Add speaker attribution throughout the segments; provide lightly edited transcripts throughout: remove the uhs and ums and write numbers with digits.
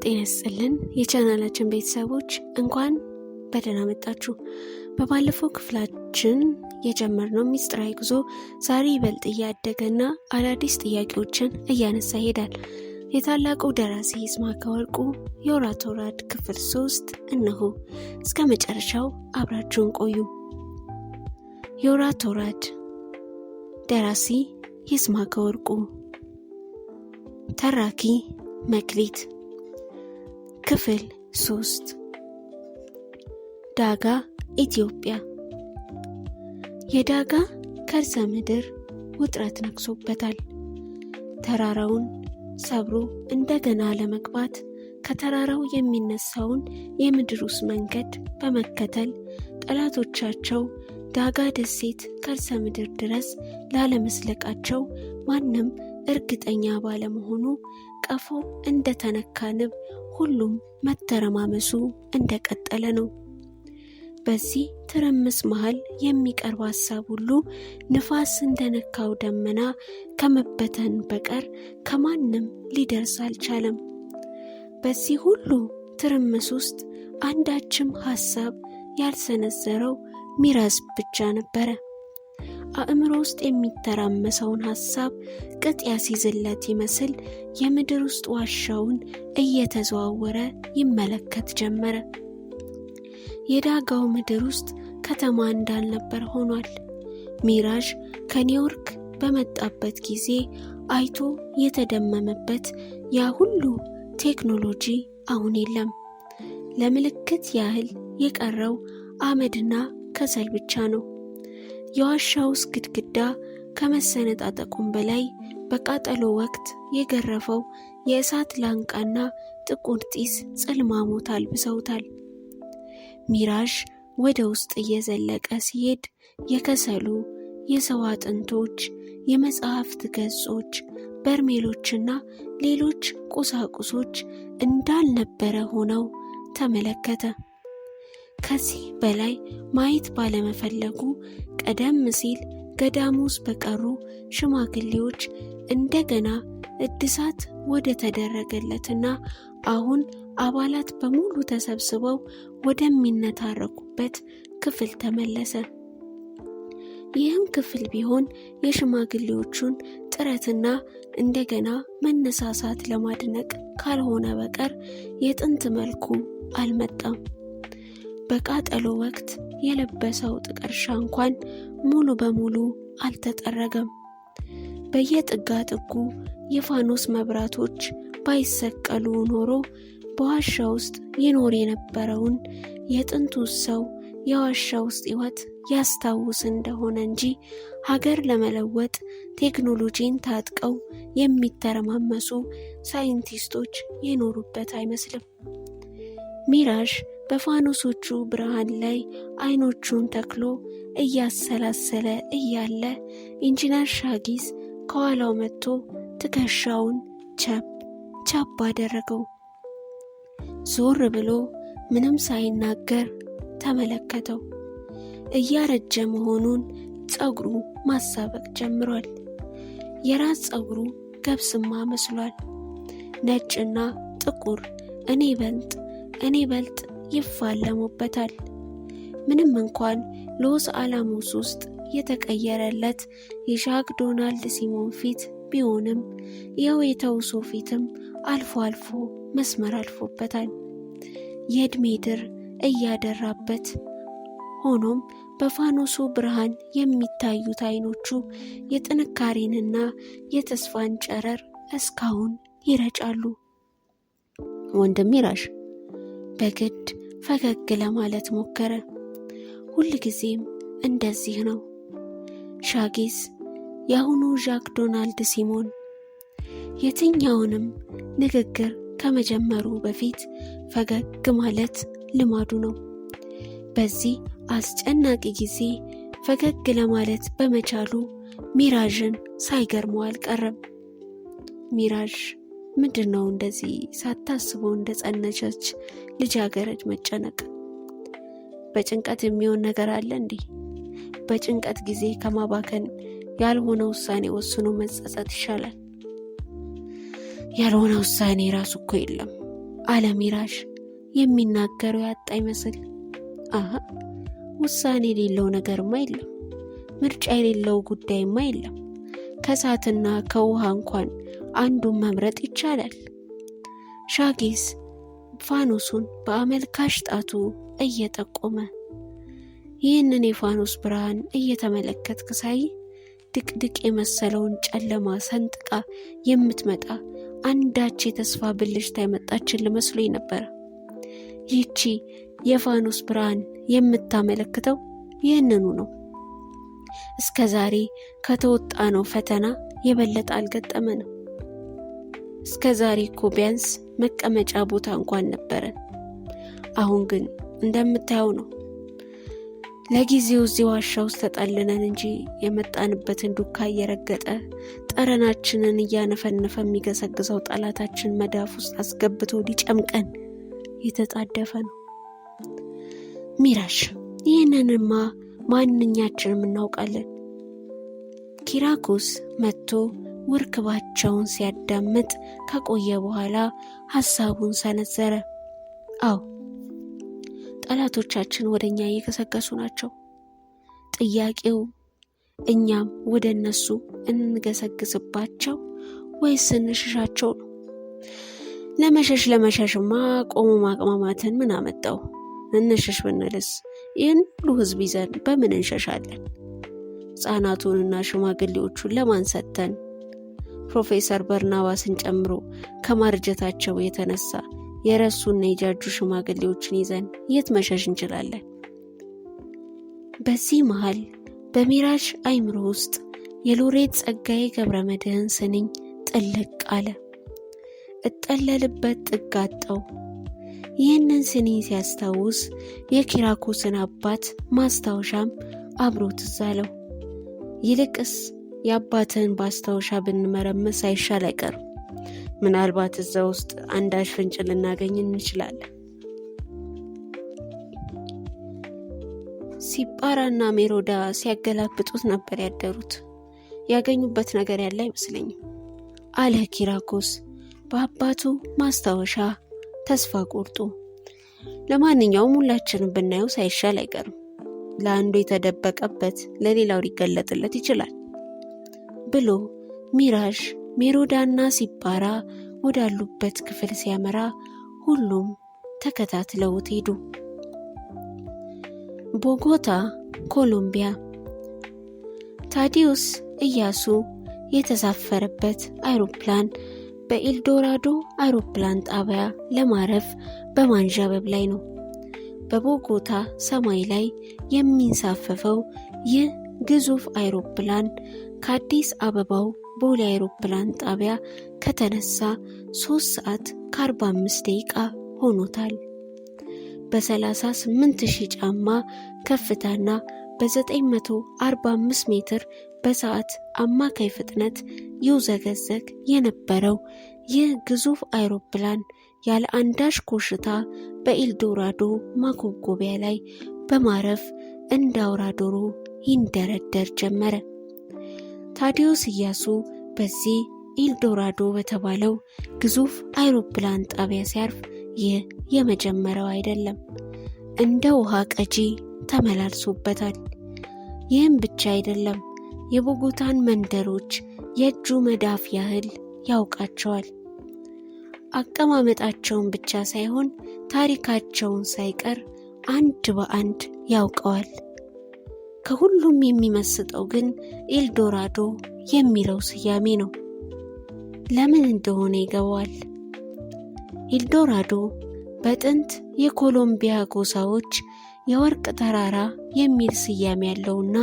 Speaker 1: ጤና ይስጥልን የቻናላችን ቤተሰቦች እንኳን በደህና መጣችሁ። በባለፈው ክፍላችን የጀመርነው ሚስጥራዊ ጉዞ ዛሬ ይበልጥ እያደገና አዳዲስ ጥያቄዎችን እያነሳ ይሄዳል። የታላቁ ደራሲ ይስማዕከ ወርቁ የወራት ወራድ ክፍል 3 እነሆ። እስከ መጨረሻው አብራችሁን ቆዩ። የወራት ወራድ ደራሲ ይስማዕከ ወርቁ፣ ተራኪ መክሊት። ክፍል 3 ዳጋ ኢትዮጵያ። የዳጋ ከርሰ ምድር ውጥረት ነግሶበታል። ተራራውን ሰብሮ እንደገና ለመግባት ከተራራው የሚነሳውን የምድር ውስጥ መንገድ በመከተል ጠላቶቻቸው ዳጋ ደሴት ከርሰ ምድር ድረስ ላለመስለቃቸው ማንም እርግጠኛ ባለመሆኑ ቀፎ እንደተነካ ንብ ሁሉም መተረማመሱ እንደቀጠለ ነው። በዚህ ትርምስ መሃል የሚቀርብ ሐሳብ ሁሉ ንፋስ እንደነካው ደመና ከመበተን በቀር ከማንም ሊደርስ አልቻለም። በዚህ ሁሉ ትርምስ ውስጥ አንዳችም ሐሳብ ያልሰነዘረው ሚራዝ ብቻ ነበረ። አእምሮ ውስጥ የሚተራመሰውን ሐሳብ ቅጥ ያስይዝለት ይመስል የምድር ውስጥ ዋሻውን እየተዘዋወረ ይመለከት ጀመረ። የዳጋው ምድር ውስጥ ከተማ እንዳልነበር ሆኗል። ሚራዥ ከኒውዮርክ በመጣበት ጊዜ አይቶ የተደመመበት ያ ሁሉ ቴክኖሎጂ አሁን የለም። ለምልክት ያህል የቀረው አመድና ከሰል ብቻ ነው። የዋሻው ግድግዳ ከመሰነጣጠቁም በላይ በቃጠሎ ወቅት የገረፈው የእሳት ላንቃና ጥቁር ጢስ ጽልማሞት አልብሰውታል። ሚራዥ ወደ ውስጥ እየዘለቀ ሲሄድ የከሰሉ፣ የሰው አጥንቶች፣ የመጽሐፍት ገጾች፣ በርሜሎችና ሌሎች ቁሳቁሶች እንዳልነበረ ሆነው ተመለከተ። ከዚህ በላይ ማየት ባለመፈለጉ ቀደም ሲል ገዳሙ ውስጥ በቀሩ ሽማግሌዎች እንደገና እድሳት ወደ ተደረገለትና አሁን አባላት በሙሉ ተሰብስበው ወደሚነታረኩበት ክፍል ተመለሰ። ይህም ክፍል ቢሆን የሽማግሌዎቹን ጥረትና እንደገና መነሳሳት ለማድነቅ ካልሆነ በቀር የጥንት መልኩ አልመጣም። በቃጠሎ ወቅት የለበሰው ጥቀርሻ እንኳን ሙሉ በሙሉ አልተጠረገም። በየጥጋ ጥጉ የፋኖስ መብራቶች ባይሰቀሉ ኖሮ በዋሻ ውስጥ ይኖር የነበረውን የጥንቱ ሰው የዋሻ ውስጥ ሕይወት ያስታውስ እንደሆነ እንጂ ሀገር ለመለወጥ ቴክኖሎጂን ታጥቀው የሚተረማመሱ ሳይንቲስቶች የኖሩበት አይመስልም። ሚራዥ በፋኖሶቹ ብርሃን ላይ አይኖቹን ተክሎ እያሰላሰለ እያለ ኢንጂነር ሻጊስ ከኋላው መጥቶ ትከሻውን ቻፕ አደረገው። ዞር ብሎ ምንም ሳይናገር ተመለከተው። እያረጀ መሆኑን ፀጉሩ ማሳበቅ ጀምሯል። የራስ ፀጉሩ ገብስማ መስሏል። ነጭና ጥቁር እኔ በልጥ ይፋለሙበታል። ምንም እንኳን ሎስ አላሞስ ውስጥ የተቀየረለት የዣክ ዶናልድ ሲሞን ፊት ቢሆንም ይኸው የተውሶ ፊትም አልፎ አልፎ መስመር አልፎበታል። የዕድሜ ድር እያደራበት ሆኖም በፋኖሱ ብርሃን የሚታዩት አይኖቹ የጥንካሬንና የተስፋን ጨረር እስካሁን ይረጫሉ። ወንድም ሚራዥ በግድ ፈገግ ለማለት ሞከረ። ሁልጊዜም እንደዚህ ነው። ሻጊስ የአሁኑ ዣክ ዶናልድ ሲሞን የትኛውንም ንግግር ከመጀመሩ በፊት ፈገግ ማለት ልማዱ ነው። በዚህ አስጨናቂ ጊዜ ፈገግ ለማለት በመቻሉ ሚራዥን ሳይገርመው አልቀረም። ሚራዥ ምንድነው እንደዚህ ሳታስበው እንደጸነቸች ልጃገረድ መጨነቅ? በጭንቀት የሚሆን ነገር አለ እንዴ? በጭንቀት ጊዜ ከማባከን ያልሆነ ውሳኔ ወስኖ መጸጸት ይሻላል። ያልሆነ ውሳኔ ራሱ እኮ የለም አለ ሚራዥ የሚናገረው ያጣ ይመስል። ውሳኔ የሌለው ነገርማ የለም፣ ምርጫ የሌለው ጉዳይማ የለም። ከእሳትና ከውሃ እንኳን አንዱን መምረጥ ይቻላል። ሻጊስ ፋኖሱን በአመልካሽ ጣቱ እየጠቆመ ይህንን የፋኖስ ብርሃን እየተመለከትክ ሳይ ድቅድቅ የመሰለውን ጨለማ ሰንጥቃ የምትመጣ አንዳች የተስፋ ብልጭታ የመጣችን ልመስሎኝ ነበር። ይህቺ የፋኖስ ብርሃን የምታመለክተው ይህንኑ ነው። እስከ ዛሬ ከተወጣነው ፈተና የበለጠ አልገጠመንም። እስከ ዛሬ እኮ ቢያንስ መቀመጫ ቦታ እንኳን ነበረን። አሁን ግን እንደምታየው ነው። ለጊዜው እዚህ ዋሻ ውስጥ ተጠልነን እንጂ የመጣንበትን ዱካ እየረገጠ ጠረናችንን እያነፈነፈ የሚገሰግሰው ጠላታችን መዳፍ ውስጥ አስገብቶ ሊጨምቀን የተጣደፈ ነው። ሚራዥ ይህንንማ ማንኛችንም እናውቃለን። ኪራኮስ መጥቶ ውርክባቸውን ሲያዳምጥ ከቆየ በኋላ ሐሳቡን ሰነዘረ። አዎ ጠላቶቻችን ወደኛ እየገሰገሱ ናቸው። ጥያቄው እኛም ወደ እነሱ እንገሰግስባቸው ወይስ እንሽሻቸው ነው። ለመሸሽማ ቆሞ ማቅማማትን ምን አመጣው? እንሽሽ ብንልስ ይህን ሁሉ ሕዝብ ይዘን በምን እንሸሻለን? ሕፃናቱንና ሽማግሌዎቹን ለማን ሰጥተን? ፕሮፌሰር በርናባስን ጨምሮ ከማርጀታቸው የተነሳ የረሱና የጃጁ ሽማግሌዎችን ይዘን የት መሸሽ እንችላለን? በዚህ መሃል በሚራዥ አይምሮ ውስጥ የሎሬት ጸጋዬ ገብረመድህን ስንኝ ጥልቅ አለ። እጠለልበት ጥግ አጣው። ይህንን ስንኝ ሲያስታውስ የኪራኮስን አባት ማስታወሻም አብሮ ትዝ አለው። ይልቅስ የአባትን ማስታወሻ ብንመረምር ሳይሻል አይቀርም። ምናልባት እዛ ውስጥ አንዳች ፍንጭ ልናገኝ እንችላለን። ሲጳራና ሜሮዳ ሲያገላብጡት ነበር ያደሩት። ያገኙበት ነገር ያለ አይመስለኝም አለ ኪራኮስ በአባቱ ማስታወሻ ተስፋ ቆርጦ። ለማንኛውም ሁላችንም ብናየው ሳይሻል አይቀርም። ለአንዱ የተደበቀበት ለሌላው ሊገለጥለት ይችላል ብሎ ሚራዥ ሜሮዳና ሲጳራ ወዳሉበት ክፍል ሲያመራ ሁሉም ተከታትለውት ሄዱ። ቦጎታ ኮሎምቢያ። ታዲዮስ ኢያሱ የተሳፈረበት አይሮፕላን በኤልዶራዶ አይሮፕላን ጣቢያ ለማረፍ በማንዣበብ ላይ ነው። በቦጎታ ሰማይ ላይ የሚንሳፈፈው ይህ ግዙፍ አይሮፕላን ከአዲስ አበባው ቦሌ አይሮፕላን ጣቢያ ከተነሳ 3 ሰዓት ከ45 ደቂቃ ሆኖታል። በ38,000 ጫማ ከፍታና በ945 ሜትር በሰዓት አማካይ ፍጥነት ይውዘገዘግ የነበረው ይህ ግዙፍ አይሮፕላን ያለ አንዳች ኮሽታ በኤልዶራዶ ማኮብኮቢያ ላይ በማረፍ እንደ አውራ ዶሮ ይንደረደር ጀመረ። ታዲዮስ ኢያሱ በዚህ ኤልዶራዶ በተባለው ግዙፍ አይሮፕላን ጣቢያ ሲያርፍ ይህ የመጀመሪያው አይደለም። እንደ ውሃ ቀጂ ተመላልሶበታል። ይህም ብቻ አይደለም፣ የቦጎታን መንደሮች የእጁ መዳፍ ያህል ያውቃቸዋል። አቀማመጣቸውን ብቻ ሳይሆን ታሪካቸውን ሳይቀር አንድ በአንድ ያውቀዋል። ከሁሉም የሚመስጠው ግን ኤልዶራዶ የሚለው ስያሜ ነው። ለምን እንደሆነ ይገባዋል። ኤልዶራዶ በጥንት የኮሎምቢያ ጎሳዎች የወርቅ ተራራ የሚል ስያሜ ያለውና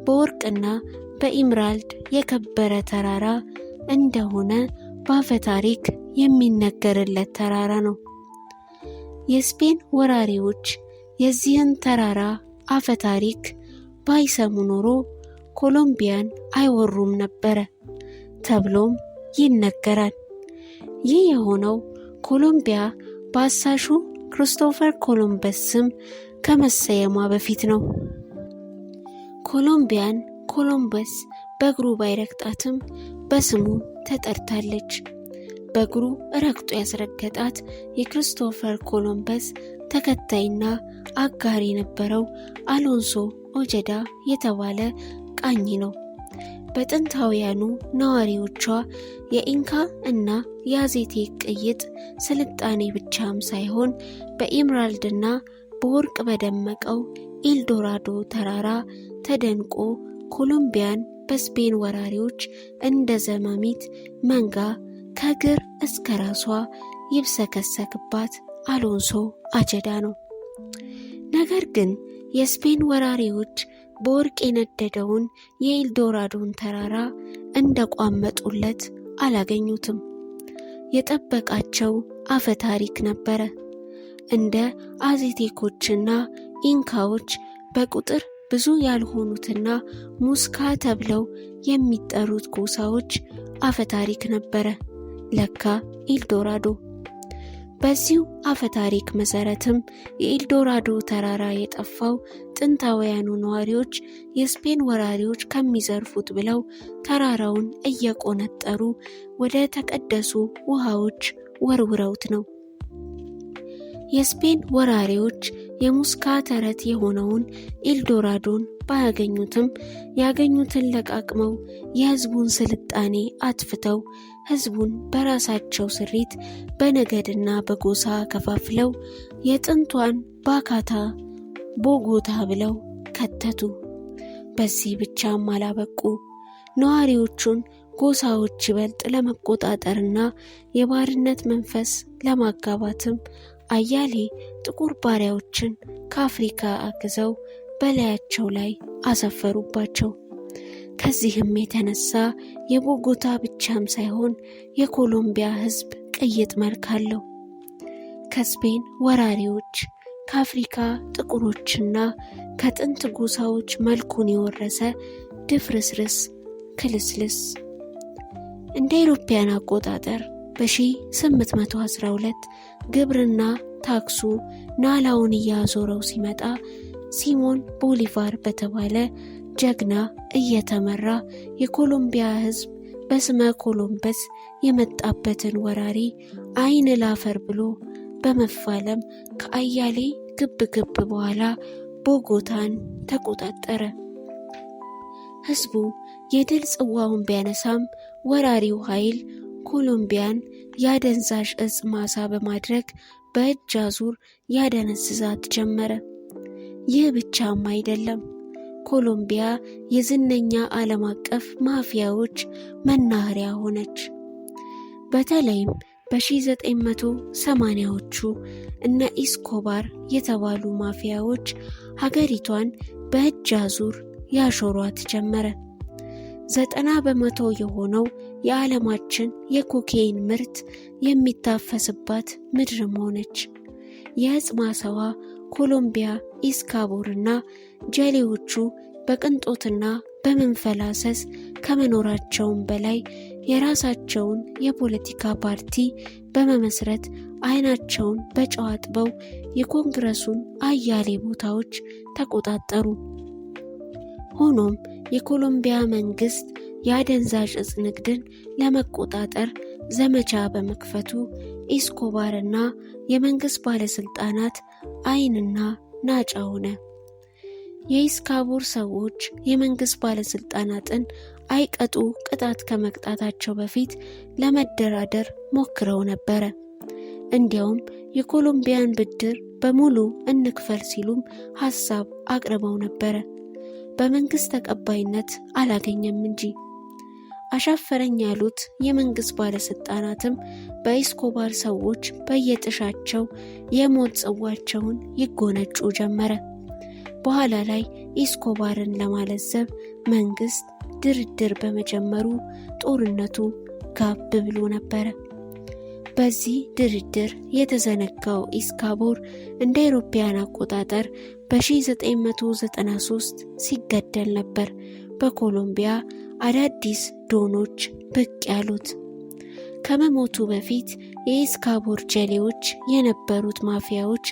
Speaker 1: በወርቅና በኢምራልድ የከበረ ተራራ እንደሆነ በአፈ ታሪክ የሚነገርለት ተራራ ነው። የስፔን ወራሪዎች የዚህን ተራራ አፈ ታሪክ ባይሰሙ ኖሮ ኮሎምቢያን አይወሩም ነበረ ተብሎም ይነገራል። ይህ የሆነው ኮሎምቢያ በአሳሹ ክርስቶፈር ኮሎምበስ ስም ከመሰየሟ በፊት ነው። ኮሎምቢያን ኮሎምበስ በእግሩ ባይረግጣትም በስሙ ተጠርታለች። በእግሩ ረግጦ ያስረገጣት የክሪስቶፈር ኮሎምበስ ተከታይና አጋር የነበረው አሎንሶ ኦጀዳ የተባለ ቃኝ ነው። በጥንታውያኑ ነዋሪዎቿ የኢንካ እና የአዜቴክ ቅይጥ ስልጣኔ ብቻም ሳይሆን በኢምራልድና በወርቅ በደመቀው ኤልዶራዶ ተራራ ተደንቆ ኮሎምቢያን በስፔን ወራሪዎች እንደ ዘማሚት መንጋ ከግር እስከ ራሷ ይብሰከሰክባት አሎንሶ አጀዳ ነው። ነገር ግን የስፔን ወራሪዎች በወርቅ የነደደውን የኤልዶራዶን ተራራ እንደቋመጡለት አላገኙትም። የጠበቃቸው አፈ ታሪክ ነበረ። እንደ አዜቴኮችና ኢንካዎች በቁጥር ብዙ ያልሆኑትና ሙስካ ተብለው የሚጠሩት ጎሳዎች አፈ ታሪክ ነበረ ለካ ኤልዶራዶ። በዚሁ አፈ ታሪክ መሰረትም የኤልዶራዶ ተራራ የጠፋው ጥንታውያኑ ነዋሪዎች የስፔን ወራሪዎች ከሚዘርፉት ብለው ተራራውን እየቆነጠሩ ወደ ተቀደሱ ውሃዎች ወርውረውት ነው። የስፔን ወራሪዎች የሙስካ ተረት የሆነውን ኤልዶራዶን ባያገኙትም ያገኙትን ለቃቅመው የህዝቡን ስልጣኔ አጥፍተው ህዝቡን በራሳቸው ስሪት በነገድና በጎሳ ከፋፍለው የጥንቷን ባካታ ቦጎታ ብለው ከተቱ። በዚህ ብቻም አላበቁ። ነዋሪዎቹን ጎሳዎች ይበልጥ ለመቆጣጠርና የባርነት መንፈስ ለማጋባትም አያሌ ጥቁር ባሪያዎችን ከአፍሪካ አግዘው በላያቸው ላይ አሰፈሩባቸው። ከዚህም የተነሳ የቦጎታ ብቻም ሳይሆን የኮሎምቢያ ህዝብ ቅይጥ መልክ አለው። ከስፔን ወራሪዎች፣ ከአፍሪካ ጥቁሮችና ከጥንት ጎሳዎች መልኩን የወረሰ ድፍርስርስ ክልስልስ። እንደ አውሮፓውያን አቆጣጠር በ1812 ግብርና ታክሱ ናላውን እያዞረው ሲመጣ ሲሞን ቦሊቫር በተባለ ጀግና እየተመራ የኮሎምቢያ ህዝብ በስመ ኮሎምበስ የመጣበትን ወራሪ አይን ላፈር ብሎ በመፋለም ከአያሌ ግብ በኋላ ቦጎታን ተቆጣጠረ። ህዝቡ የድል ጽዋውን ቢያነሳም ወራሪው ኃይል ኮሎምቢያን ያደንዛዥ እጽ ማሳ በማድረግ በእጅ አዙር ያደነዝዛት ጀመረ። ይህ ብቻም አይደለም። ኮሎምቢያ የዝነኛ ዓለም አቀፍ ማፊያዎች መናኸሪያ ሆነች። በተለይም በ1980ዎቹ እነ ኢስኮባር የተባሉ ማፊያዎች ሀገሪቷን በእጅ አዙር ያሾሯት ጀመረ። 90% የሆነው የዓለማችን የኮኬይን ምርት የሚታፈስባት ምድርም ሆነች። የእጽ ማሳዋ ኮሎምቢያ ኢስካቦርና ጀሌዎቹ በቅንጦትና በመንፈላሰስ ከመኖራቸውም በላይ የራሳቸውን የፖለቲካ ፓርቲ በመመስረት አይናቸውን በጨው አጥበው የኮንግረሱን አያሌ ቦታዎች ተቆጣጠሩ። ሆኖም የኮሎምቢያ መንግስት የአደንዛዥ እጽ ንግድን ለመቆጣጠር ዘመቻ በመክፈቱ ኢስኮባርና የመንግስት ባለስልጣናት አይንና ናጫ ሆነ። የኢስካቦር ሰዎች የመንግስት ባለስልጣናትን አይቀጡ ቅጣት ከመቅጣታቸው በፊት ለመደራደር ሞክረው ነበረ። እንዲያውም የኮሎምቢያን ብድር በሙሉ እንክፈል ሲሉም ሐሳብ አቅርበው ነበረ። በመንግስት ተቀባይነት አላገኘም እንጂ። አሻፈረኝ ያሉት የመንግስት ባለስልጣናትም በኢስኮባር ሰዎች በየጥሻቸው የሞት ጽዋቸውን ይጎነጩ ጀመረ። በኋላ ላይ ኢስኮባርን ለማለዘብ መንግስት ድርድር በመጀመሩ ጦርነቱ ጋብ ብሎ ነበረ። በዚህ ድርድር የተዘነጋው ኢስካቦር እንደ አውሮፓውያን አቆጣጠር በ1993 ሲገደል ነበር በኮሎምቢያ አዳዲስ ዶኖች ብቅ ያሉት። ከመሞቱ በፊት የኢስካቦር ጀሌዎች የነበሩት ማፊያዎች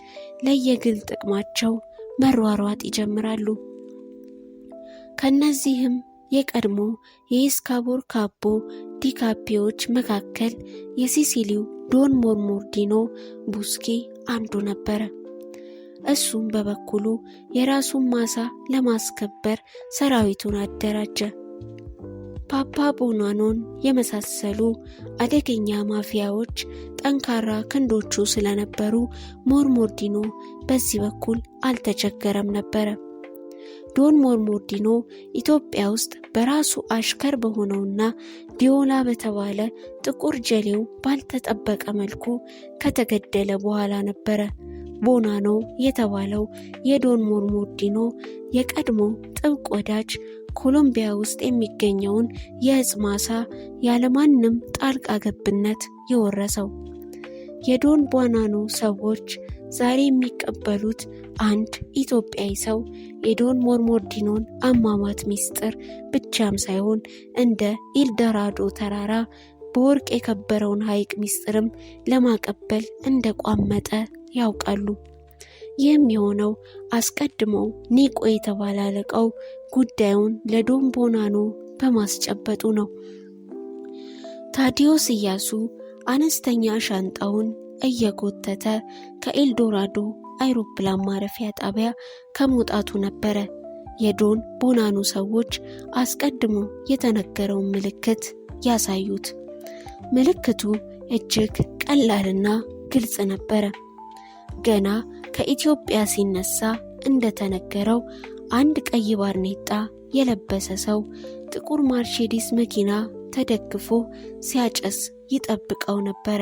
Speaker 1: ለየግል ጥቅማቸው መሯሯጥ ይጀምራሉ። ከነዚህም የቀድሞ የኤስኮባር ካቦ ዲካፒዎች መካከል የሲሲሊው ዶን ሞርሞርዲኖ ቡስኪ አንዱ ነበረ። እሱም በበኩሉ የራሱን ማሳ ለማስከበር ሰራዊቱን አደራጀ። ፓፓ ቦናኖን የመሳሰሉ አደገኛ ማፊያዎች ጠንካራ ክንዶቹ ስለነበሩ ሞርሞርዲኖ በዚህ በኩል አልተቸገረም ነበረ። ዶን ሞርሞርዲኖ ኢትዮጵያ ውስጥ በራሱ አሽከር በሆነውና ዲዮላ በተባለ ጥቁር ጀሌው ባልተጠበቀ መልኩ ከተገደለ በኋላ ነበረ ቦናኖ የተባለው የዶን ሞርሞርዲኖ የቀድሞ ጥብቅ ወዳጅ ኮሎምቢያ ውስጥ የሚገኘውን የእጽ ማሳ ያለማንም ጣልቃ ገብነት የወረሰው። የዶን ቦናኖ ሰዎች ዛሬ የሚቀበሉት አንድ ኢትዮጵያዊ ሰው የዶን ሞርሞርዲኖን አሟሟት ሚስጥር ብቻም ሳይሆን እንደ ኢልዶራዶ ተራራ በወርቅ የከበረውን ሐይቅ ሚስጥርም ለማቀበል እንደቋመጠ ያውቃሉ። ይህም የሆነው አስቀድሞ ኒቆ የተባለ አለቃው ጉዳዩን ለዶን ቦናኖ በማስጨበጡ ነው። ታዲዮስ ኢያሱ አነስተኛ ሻንጣውን እየጎተተ ከኤልዶራዶ አይሮፕላን ማረፊያ ጣቢያ ከመውጣቱ ነበረ የዶን ቦናኖ ሰዎች አስቀድሞ የተነገረውን ምልክት ያሳዩት። ምልክቱ እጅግ ቀላልና ግልጽ ነበረ። ገና ከኢትዮጵያ ሲነሳ እንደተነገረው አንድ ቀይ ባርኔጣ የለበሰ ሰው ጥቁር ማርሴዲስ መኪና ተደግፎ ሲያጨስ ይጠብቀው ነበረ።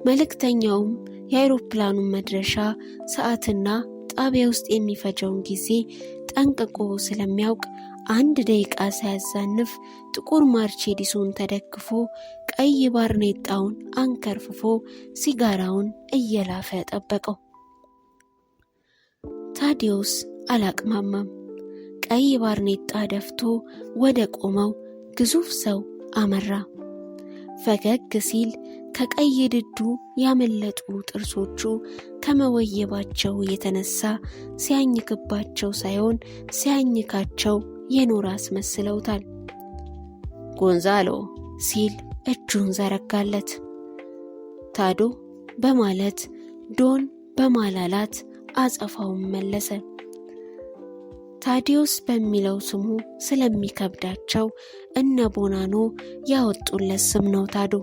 Speaker 1: መልእክተኛውም የአይሮፕላኑን መድረሻ ሰዓትና ጣቢያ ውስጥ የሚፈጀውን ጊዜ ጠንቅቆ ስለሚያውቅ 1 ደቂቃ ሳያዛንፍ ጥቁር ማርሴዲሱን ተደግፎ ቀይ ባርኔጣውን አንከርፍፎ ሲጋራውን እየላፈ ጠበቀው። ታዲዮስ አላቅማማም። ቀይ ባርኔጣ ደፍቶ ወደ ቆመው ግዙፍ ሰው አመራ። ፈገግ ሲል ከቀይ ድዱ ያመለጡ ጥርሶቹ ከመወየባቸው የተነሳ ሲያኝክባቸው ሳይሆን ሲያኝካቸው የኖር አስመስለውታል። ጎንዛሎ ሲል እጁን ዘረጋለት። ታዶ በማለት ዶን በማላላት አጸፋውን መለሰ። ታዲዮስ በሚለው ስሙ ስለሚከብዳቸው እነ ቦናኖ ያወጡለት ስም ነው ታዶ።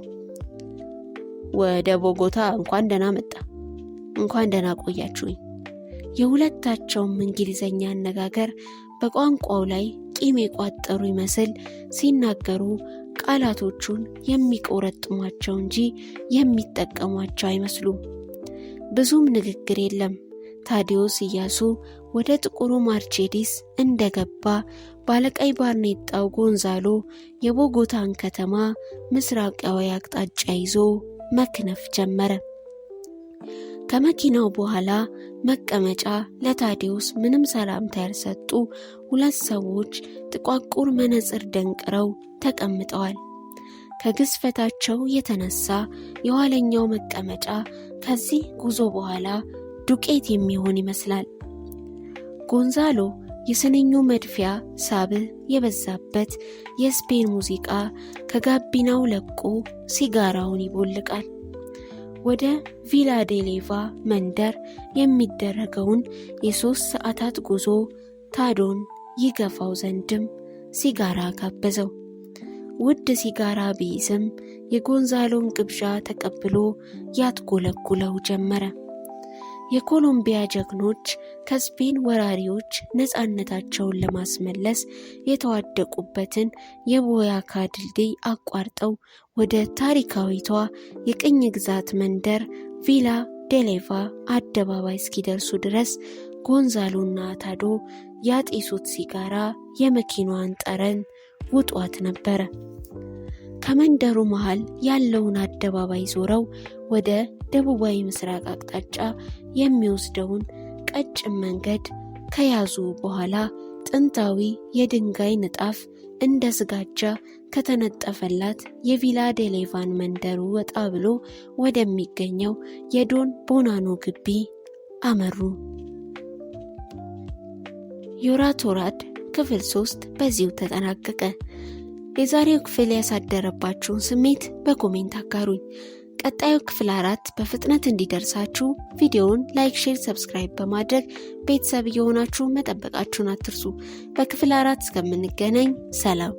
Speaker 1: ወደ ቦጎታ እንኳን ደህና መጣ፣ እንኳን ደህና ቆያችሁኝ። የሁለታቸውም እንግሊዘኛ አነጋገር በቋንቋው ላይ ቂም የቋጠሩ ይመስል ሲናገሩ ቃላቶቹን የሚቆረጥሟቸው እንጂ የሚጠቀሟቸው አይመስሉም። ብዙም ንግግር የለም። ታዲዮስ ኢያሱ ወደ ጥቁሩ ማርሴዲስ እንደገባ ባለቀይ ባርኔጣው ጎንዛሎ የቦጎታን ከተማ ምስራቃዊ አቅጣጫ ይዞ መክነፍ ጀመረ። ከመኪናው በኋላ መቀመጫ ለታዲዮስ ምንም ሰላምታ ያልሰጡ 2 ሰዎች ጥቋቁር መነጽር ደንቅረው ተቀምጠዋል። ከግዝፈታቸው የተነሳ የኋለኛው መቀመጫ ከዚህ ጉዞ በኋላ ዱቄት የሚሆን ይመስላል። ጎንዛሎ የስንኙ መድፊያ ሳብህ የበዛበት የስፔን ሙዚቃ ከጋቢናው ለቆ ሲጋራውን ይቦልቃል። ወደ ቪላ ዴሌቫ መንደር የሚደረገውን የ3 ሰዓታት ጉዞ ታዶን ይገፋው ዘንድም ሲጋራ ጋበዘው። ውድ ሲጋራ ቢይዝም የጎንዛሎን ግብዣ ተቀብሎ ያትጎለጉለው ጀመረ። የኮሎምቢያ ጀግኖች ከስፔን ወራሪዎች ነፃነታቸውን ለማስመለስ የተዋደቁበትን የቦያካ ድልድይ አቋርጠው ወደ ታሪካዊቷ የቅኝ ግዛት መንደር ቪላ ዴሌቫ አደባባይ እስኪደርሱ ድረስ ጎንዛሎና ታዶ ያጤሱት ሲጋራ የመኪናዋን ጠረን ውጧት ነበረ። ከመንደሩ መሃል ያለውን አደባባይ ዞረው ወደ ደቡባዊ ምስራቅ አቅጣጫ የሚወስደውን ቀጭን መንገድ ከያዙ በኋላ ጥንታዊ የድንጋይ ንጣፍ እንደ ስጋጃ ከተነጠፈላት የቪላ ዴሌቫን መንደሩ ወጣ ብሎ ወደሚገኘው የዶን ቦናኖ ግቢ አመሩ። ዮራቶራድ ክፍል 3 በዚሁ ተጠናቀቀ። የዛሬው ክፍል ያሳደረባችሁን ስሜት በኮሜንት አጋሩኝ። ቀጣዩ ክፍል 4 በፍጥነት እንዲደርሳችሁ ቪዲዮውን ላይክ፣ ሼር፣ ሰብስክራይብ በማድረግ ቤተሰብ የሆናችሁ መጠበቃችሁን አትርሱ። በክፍል 4 እስከምንገናኝ ሰላም።